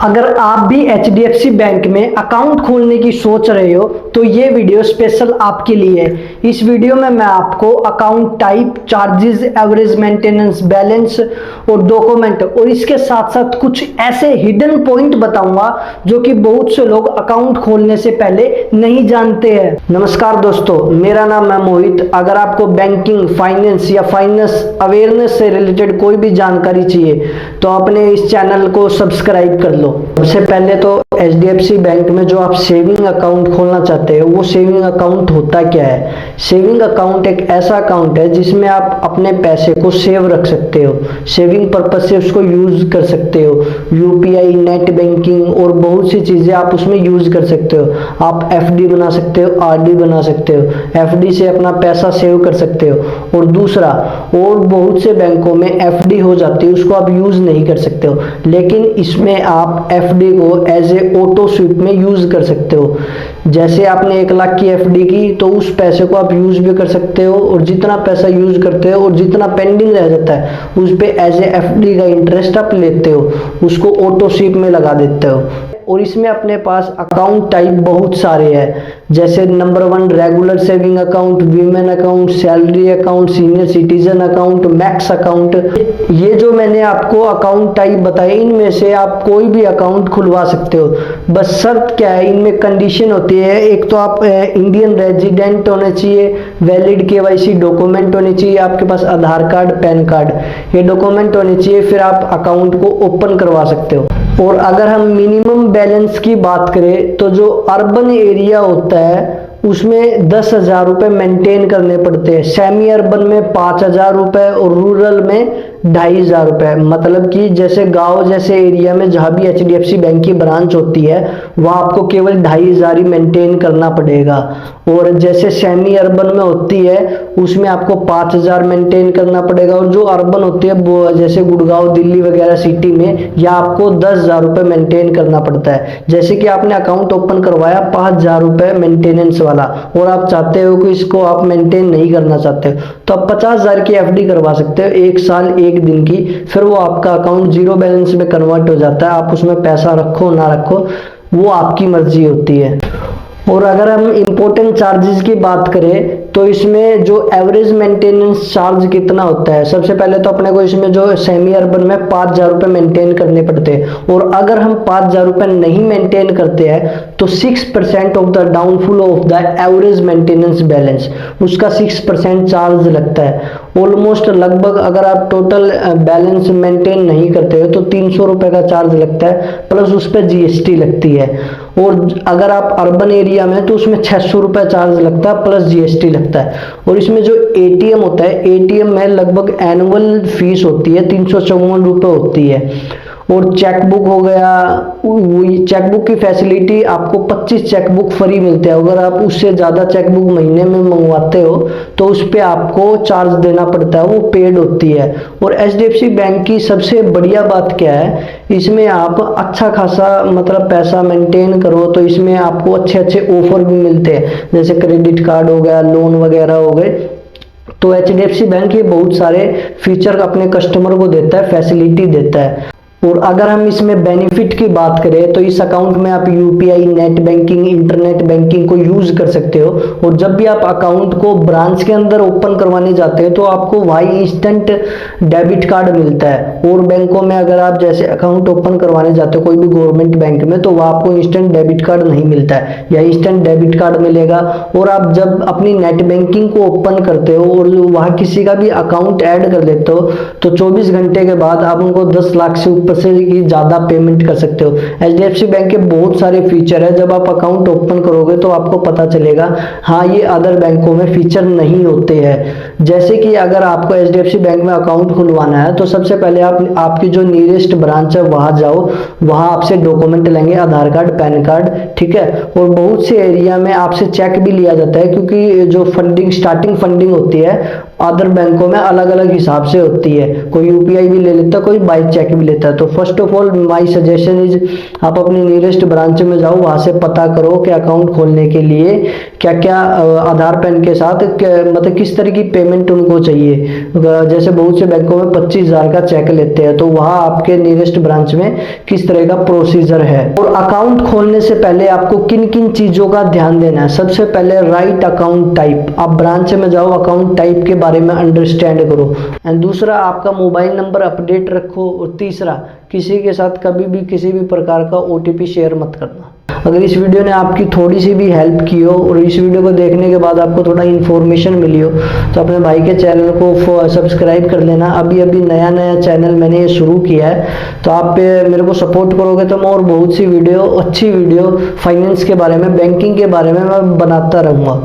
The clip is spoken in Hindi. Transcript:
अगर आप भी HDFC बैंक में अकाउंट खोलने की सोच रहे हो तो ये वीडियो स्पेशल आपके लिए है। इस वीडियो में मैं आपको account type, charges, average maintenance, balance और डॉक्यूमेंट और इसके साथ साथ कुछ ऐसे हिडन पॉइंट बताऊंगा जो कि बहुत से लोग अकाउंट खोलने से पहले नहीं जानते हैं। नमस्कार दोस्तों, मेरा नाम है मोहित। अगर आपको बैंकिंग, फाइनेंस या फाइनेंस अवेयरनेस से रिलेटेड कोई भी जानकारी चाहिए तो अपने इस चैनल को सब्सक्राइब कर लो। सबसे पहले तो HDFC बैंक में जो आप सेविंग अकाउंट खोलना चाहते हो वो सेविंग अकाउंट होता क्या है। सेविंग अकाउंट एक ऐसा अकाउंट है जिसमें आप अपने पैसे को सेव रख सकते हो, सेविंग पर्पज से उसको यूज कर सकते हो। UPI, नेट बैंकिंग और बहुत सी चीजें आप उसमें यूज कर सकते हो। आप FD बना सकते हो, RD बना सकते हो, FD से अपना पैसा सेव कर सकते हो। और दूसरा, और बहुत से बैंकों में FD हो जाती है, उसको आप यूज नहीं कर सकते हो, लेकिन इसमें आप FD को एज ए ऑटो स्वीप में यूज कर सकते हो। जैसे आपने 1 लाख की FD की तो उस पैसे को आप यूज भी कर सकते हो, और जितना पैसा यूज करते हो और जितना पेंडिंग रह जाता है उस पे एज ए FD का इंटरेस्ट आप लेते हो, उसको ऑटो स्वीप में लगा देते हो। और इसमें अपने पास अकाउंट टाइप बहुत सारे हैं, जैसे number 1 regular saving account, women account, salary account, senior citizen account, max account. ये जो मैंने आपको अकाउंट टाइप बताए इनमें से आप कोई भी अकाउंट खुलवा सकते हो। बस शर्त क्या है, इनमें कंडीशन होती है। एक तो आप इंडियन रेजिडेंट होने चाहिए, वैलिड KYC डॉक्यूमेंट होने चाहिए, आपके पास आधार कार्ड, पैन कार्ड, ये डॉक्यूमेंट होने चाहिए, फिर आप अकाउंट को ओपन करवा सकते हो। और अगर हम मिनिमम बैलेंस की बात करें तो जो अर्बन एरिया होता है उसमें 10,000 रुपये मेंटेन करने पड़ते हैं, सेमी अर्बन में 5,000 रुपये और रूरल में 2,500 रुपये। मतलब कि जैसे गांव जैसे एरिया में जहाँ भी HDFC बैंक की ब्रांच होती है वहाँ आपको केवल 2,500 ही मेंटेन करना पड़ेगा, और जैसे सेमी अर्बन में होती है उसमें आपको 5,000 मेंटेन करना पड़ेगा, और जो अर्बन होती है वो जैसे गुड़गांव, दिल्ली वगैरह सिटी में या आपको 10,000 रुपये मेंटेन करना पड़ता है। जैसे कि आपने अकाउंट ओपन करवाया 5,000 रुपये मेंटेनेंस वाला, और आप चाहते हो कि इसको आप मेंटेन नहीं करना चाहते हो तो आप 50,000 की FD करवा सकते हो, 1 साल 1 दिन की। फिर वो आपका अकाउंट जीरो बैलेंस में कन्वर्ट हो जाता है। आप उसमें पैसा रखो ना रखो वो आपकी मर्जी होती है। और अगर हम इम्पोर्टेंट चार्जेस की बात करें तो इसमें जो एवरेज मेंटेनेंस चार्ज कितना होता है, सबसे पहले तो अपने को इसमें जो सेमी अर्बन में 5,000 रुपये मेंटेन करने पड़ते हैं, और अगर हम 5,000 रुपये नहीं मेंटेन करते हैं तो 6% of the downfall of the average maintenance balance, उसका 6% चार्ज लगता है। ऑलमोस्ट लगभग अगर आप टोटल बैलेंस मेंटेन नहीं करते हो तो 300 रुपये का चार्ज लगता है, प्लस उस पर GST लगती है। और अगर आप अर्बन एरिया में तो उसमें 600 रुपये चार्ज लगता है, प्लस GST लगता है। और इसमें जो ATM होता है, ATM में लगभग एनुअल फीस होती है 354 रुपये होती है। और चेकबुक हो गया, चेकबुक की फैसिलिटी आपको 25 चेकबुक फ्री मिलते हैं। अगर आप उससे ज़्यादा चेकबुक महीने में मंगवाते हो तो उस पर आपको चार्ज देना पड़ता है, वो पेड होती है। और HDFC बैंक की सबसे बढ़िया बात क्या है, इसमें आप अच्छा खासा मतलब पैसा मेंटेन करो तो इसमें आपको अच्छे अच्छे ऑफर भी मिलते हैं, जैसे क्रेडिट कार्ड हो गया, लोन वगैरह हो गए। तो HDFC बैंक ये बहुत सारे फीचर अपने कस्टमर को देता है, फैसिलिटी देता है। और अगर हम इसमें बेनिफिट की बात करें तो इस अकाउंट में आप UPI, net banking, internet banking को यूज कर सकते हो। और जब भी आप अकाउंट को ब्रांच के अंदर ओपन करवाने जाते हो तो आपको वही इंस्टेंट डेबिट कार्ड मिलता है। और बैंकों में अगर आप जैसे अकाउंट ओपन करवाने जाते हो कोई भी गवर्नमेंट बैंक में तो वहाँ आपको इंस्टेंट डेबिट कार्ड नहीं मिलता है, या इंस्टेंट डेबिट कार्ड मिलेगा। और आप जब अपनी नेट बैंकिंग को ओपन करते हो और वहाँ किसी का भी अकाउंट ऐड कर लेते हो तो 24 घंटे के बाद आप उनको 10 लाख से ऊपर से ज्यादा पेमेंट कर सकते हो। HDFC बैंक के बहुत सारे फीचर है, जब आप अकाउंट ओपन करोगे तो आपको पता चलेगा हाँ ये अदर बैंकों में फीचर नहीं होते हैं। जैसे कि अगर आपको HDFC बैंक में अकाउंट खुलवाना है तो सबसे पहले आप आपकी जो नियरेस्ट ब्रांच है वहां जाओ, वहां आपसे डॉक्यूमेंट लेंगे, आधार कार्ड, पैन कार्ड, ठीक है। और बहुत से एरिया में आपसे चेक भी लिया जाता है, क्योंकि जो फंडिंग, स्टार्टिंग फंडिंग होती है अदर बैंकों में अलग अलग हिसाब से होती है, कोई UPI भी ले लेता है, कोई बाय चेक भी लेता है। है। तो first of all my suggestion is आप अपने नियरेस्ट ब्रांच में जाओ, वहाँ से पता करो कि अकाउंट खोलने के लिए क्या क्या आधार पैन के साथ मतलब किस तरह की पेमेंट उनको चाहिए। जैसे बहुत से बैंकों में 25,000 का चेक लेते हैं, तो वहाँ आपके नियरेस्ट ब्रांच में किस तरह का प्रोसीजर है। और अकाउंट खोलने से पहले आपको किन किन चीज़ों का ध्यान देना है। सबसे पहले राइट अकाउंट टाइप, आप ब्रांच में जाओ, अकाउंट टाइप के बारे में अंडरस्टैंड करो। एंड दूसरा, आपका मोबाइल नंबर अपडेट रखो। और तीसरा, किसी के साथ कभी भी किसी भी प्रकार का OTP शेयर मत करना। अगर इस वीडियो ने आपकी थोड़ी सी भी हेल्प की हो और इस वीडियो को देखने के बाद आपको थोड़ा इन्फॉर्मेशन मिली हो, तो अपने भाई के चैनल को सब्सक्राइब कर लेना। अभी अभी नया चैनल मैंने ये शुरू किया है, तो आप मेरे को सपोर्ट करोगे तो मैं और बहुत सी वीडियो, अच्छी वीडियो फाइनेंस के बारे में, बैंकिंग के बारे में मैं बनाता रहूँगा।